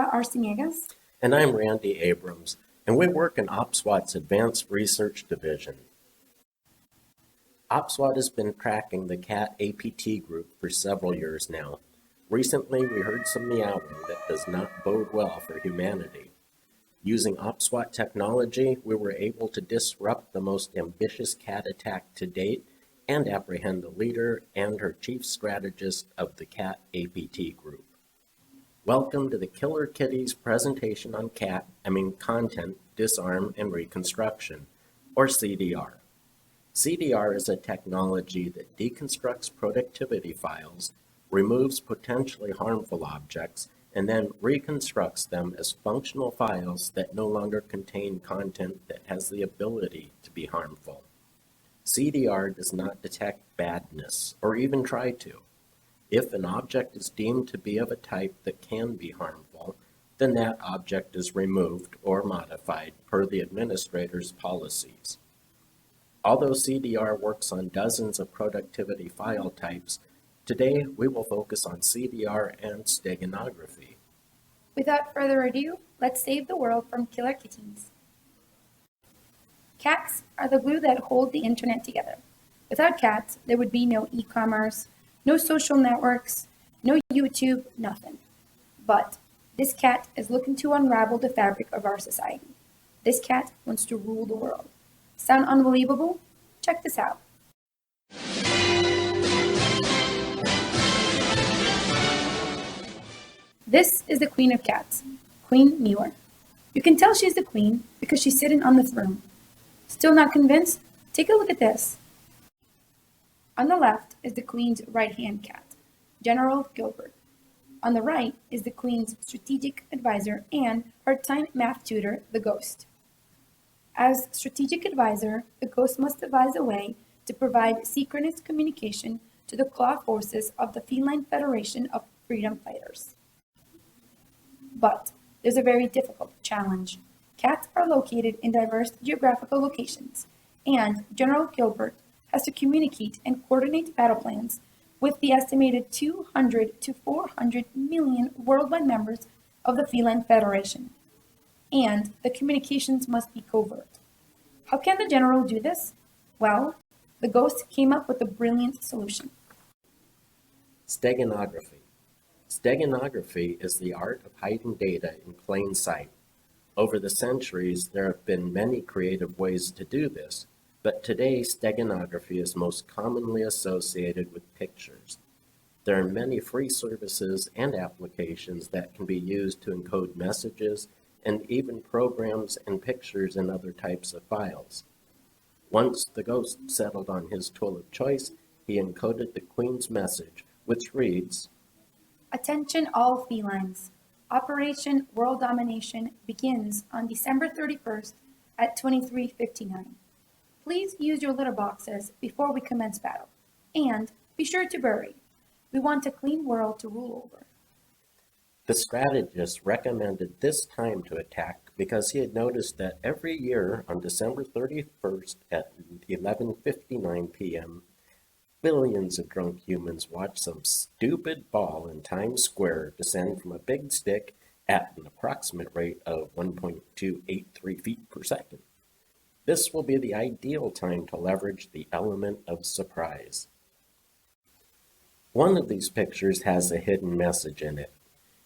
Arciniegas. And I'm Randy Abrams, and we work in OPSWAT's Advanced Research Division. OPSWAT has been tracking the CAT APT group for several years now. Recently, we heard some meowing that does not bode well for humanity. Using OPSWAT technology, we were able to disrupt the most ambitious CAT attack to date and apprehend the leader and her chief strategist of the CAT APT group. Welcome to the Killer Kitties presentation on content, disarm, and reconstruction, or CDR. CDR is a technology that deconstructs productivity files, removes potentially harmful objects, and then reconstructs them as functional files that no longer contain content that has the ability to be harmful. CDR does not detect badness, or even try to. If an object is deemed to be of a type that can be harmful, then that object is removed or modified per the administrator's policies. Although CDR works on dozens of productivity file types, today we will focus on CDR and steganography. Without further ado, let's save the world from killer kitties. Cats are the glue that hold the internet together. Without cats, there would be no e-commerce, no social networks, no YouTube, nothing. But this cat is looking to unravel the fabric of our society. This cat wants to rule the world. Sound unbelievable? Check this out. This is the queen of cats, Queen Mewer. You can tell she's the queen because she's sitting on the throne. Still not convinced? Take a look at this. On the left is the queen's right-hand cat, General Gilbert. On the right is the queen's strategic advisor and part-time math tutor, the ghost. As strategic advisor, the ghost must devise a way to provide synchronous communication to the claw forces of the Feline Federation of Freedom Fighters. But there's a very difficult challenge. Cats are located in diverse geographical locations, and General Gilbert has to communicate and coordinate battle plans with the estimated 200 to 400 million worldwide members of the Feline Federation. And the communications must be covert. How can the general do this? Well, the ghost came up with a brilliant solution. Steganography. Steganography is the art of hiding data in plain sight. Over the centuries, there have been many creative ways to do this, but today steganography is most commonly associated with pictures. There are many free services and applications that can be used to encode messages and even programs and pictures in other types of files. Once the ghost settled on his tool of choice, he encoded the queen's message, which reads, "Attention all felines. Operation World Domination begins on December 31st at 23:59. Please use your litter boxes before we commence battle. And be sure to bury. We want a clean world to rule over." The strategist recommended this time to attack because he had noticed that every year on December 31st at 11:59 p.m., billions of drunk humans watch some stupid ball in Times Square descend from a big stick at an approximate rate of 1.283 feet per second. This will be the ideal time to leverage the element of surprise. One of these pictures has a hidden message in it.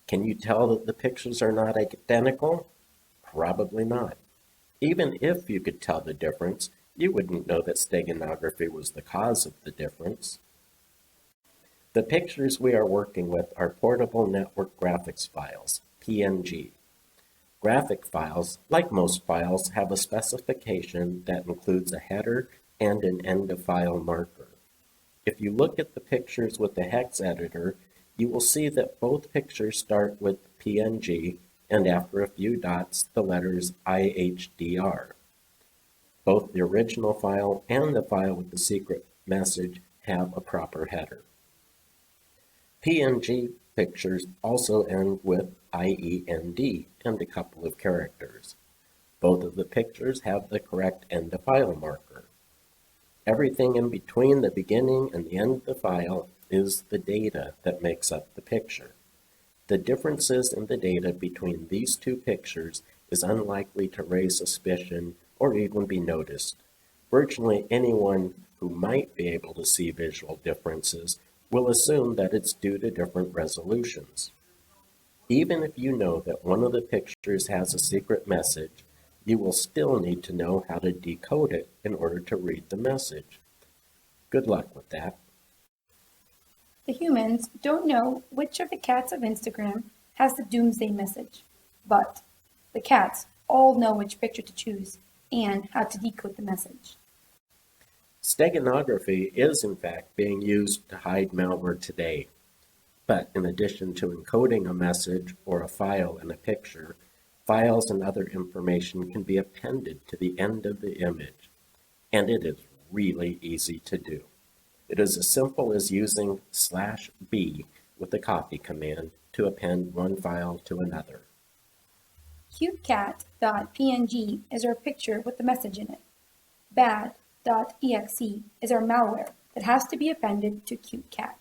Can you tell that the pictures are not identical? Probably not. Even if you could tell the difference, you wouldn't know that steganography was the cause of the difference. The pictures we are working with are portable network graphics files, PNG. Graphic files, like most files, have a specification that includes a header and an end-of-file marker. If you look at the pictures with the hex editor, you will see that both pictures start with PNG and after a few dots, the letters IHDR. Both the original file and the file with the secret message have a proper header. PNG pictures also end with IEND and a couple of characters. Both of the pictures have the correct end-of-file marker. Everything in between the beginning and the end of the file is the data that makes up the picture. The differences in the data between these two pictures is unlikely to raise suspicion or even be noticed. Virtually anyone who might be able to see visual differences will assume that it's due to different resolutions. Even if you know that one of the pictures has a secret message, you will still need to know how to decode it in order to read the message. Good luck with that. The humans don't know which of the cats of Instagram has the doomsday message, but the cats all know which picture to choose and how to decode the message. Steganography is in fact being used to hide malware today. But in addition to encoding a message or a file in a picture, files and other information can be appended to the end of the image, and it is really easy to do. It is as simple as using /b with the copy command to append one file to another. cutecat.png is our picture with the message in it. bad.exe is our malware that has to be appended to cutecat.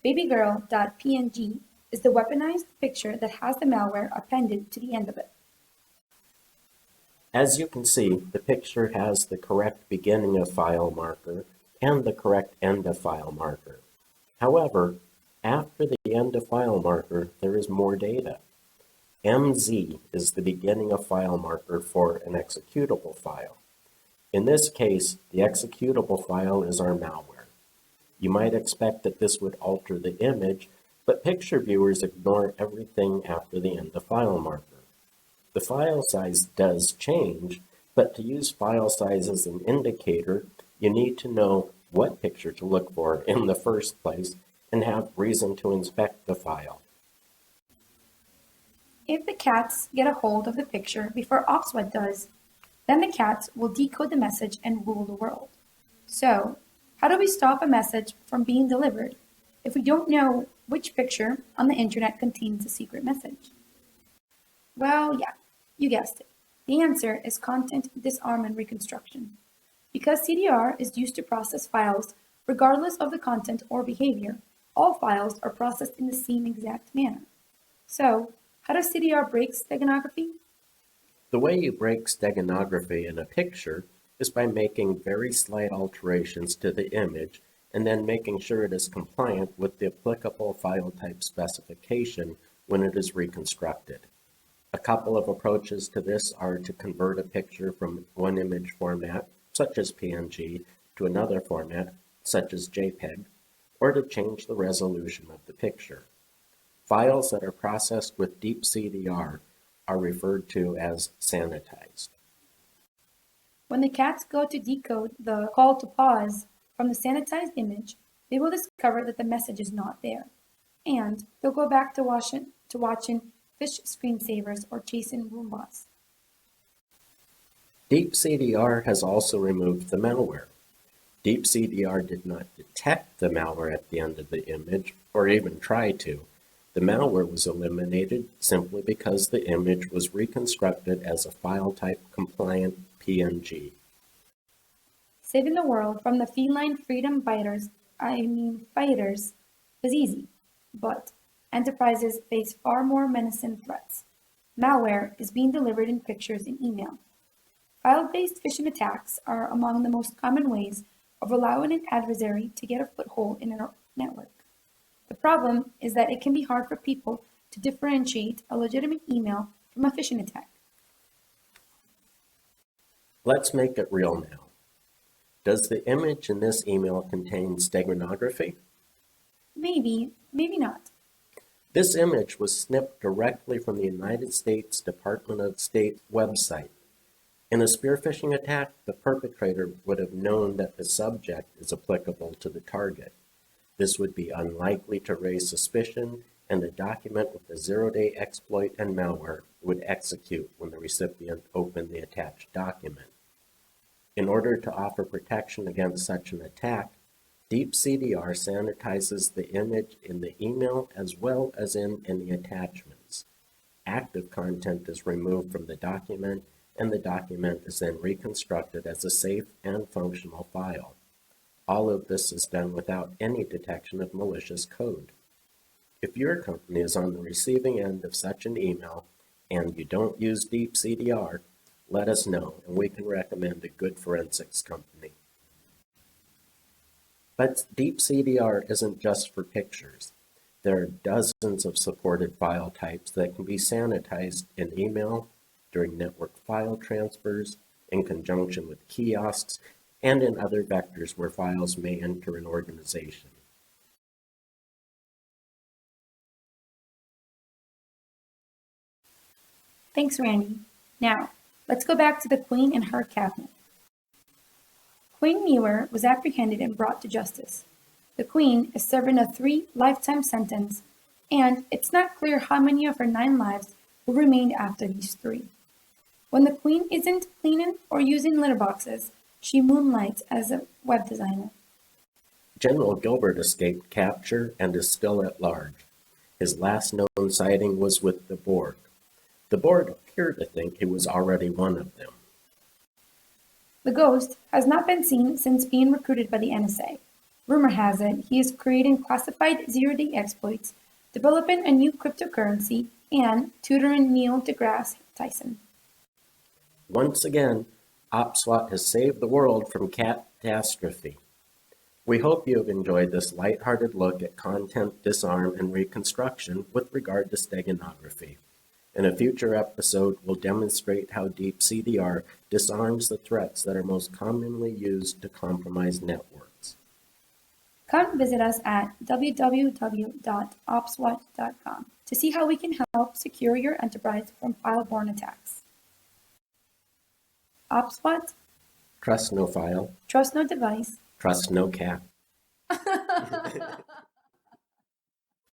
babygirl.png is the weaponized picture that has the malware appended to the end of it. As you can see, the picture has the correct beginning of file marker and the correct end of file marker. However, after the end of file marker, there is more data. MZ is the beginning of file marker for an executable file. In this case, the executable file is our malware. You might expect that this would alter the image, but picture viewers ignore everything after the end of file marker. The file size does change, but to use file size as an indicator, you need to know what picture to look for in the first place and have reason to inspect the file. If the cats get a hold of the picture before OPSWAT does, then the cats will decode the message and rule the world. So, how do we stop a message from being delivered if we don't know which picture on the internet contains a secret message? Well, yeah, you guessed it. The answer is content disarm and reconstruction. Because CDR is used to process files regardless of the content or behavior, all files are processed in the same exact manner. So, how does CDR break steganography? The way you break steganography in a picture is by making very slight alterations to the image and then making sure it is compliant with the applicable file type specification when it is reconstructed. A couple of approaches to this are to convert a picture from one image format, such as PNG, to another format, such as JPEG, or to change the resolution of the picture. Files that are processed with deep CDR are referred to as sanitized. When the cats go to decode the call to pause from the sanitized image, they will discover that the message is not there, and they'll go back to watching fish screensavers or chasing Roombas. Deep CDR has also removed the malware. Deep CDR did not detect the malware at the end of the image, or even try to. The malware was eliminated simply because the image was reconstructed as a file type compliant PNG. Saving the world from the feline freedom fighters was easy, but enterprises face far more menacing threats. Malware is being delivered in pictures and email. File-based phishing attacks are among the most common ways of allowing an adversary to get a foothold in a network. The problem is that it can be hard for people to differentiate a legitimate email from a phishing attack. Let's make it real now. Does the image in this email contain steganography? Maybe, maybe not. This image was snipped directly from the United States Department of State website. In a spear phishing attack, the perpetrator would have known that the subject is applicable to the target. This would be unlikely to raise suspicion, and the document with the zero-day exploit and malware would execute when the recipient opened the attached document. In order to offer protection against such an attack, Deep CDR sanitizes the image in the email as well as in any attachments. Active content is removed from the document, and the document is then reconstructed as a safe and functional file. All of this is done without any detection of malicious code. If your company is on the receiving end of such an email and you don't use Deep CDR, let us know and we can recommend a good forensics company. But Deep CDR isn't just for pictures. There are dozens of supported file types that can be sanitized in email, during network file transfers, in conjunction with kiosks, and in other vectors where files may enter an organization. Thanks, Randy. Now, let's go back to the Queen and her cabinet. Queen Muir was apprehended and brought to justice. The Queen is serving a 3-lifetime sentence, and it's not clear how many of her 9 lives will remain after these 3. When the Queen isn't cleaning or using litter boxes, she moonlights as a web designer. General Gilbert escaped capture and is still at large. His last known sighting was with the board. The board appeared to think he was already one of them. The Ghost has not been seen since being recruited by the NSA. Rumor has it he is creating classified zero-day exploits, developing a new cryptocurrency, and tutoring Neil deGrasse Tyson. Once again, OPSWAT has saved the world from catastrophe. We hope you have enjoyed this lighthearted look at content disarm and reconstruction with regard to steganography. In a future episode, we'll demonstrate how Deep CDR disarms the threats that are most commonly used to compromise networks. Come visit us at www.opswat.com to see how we can help secure your enterprise from file-borne attacks. OPSWAT, Trust no file, trust no device. trust no cat.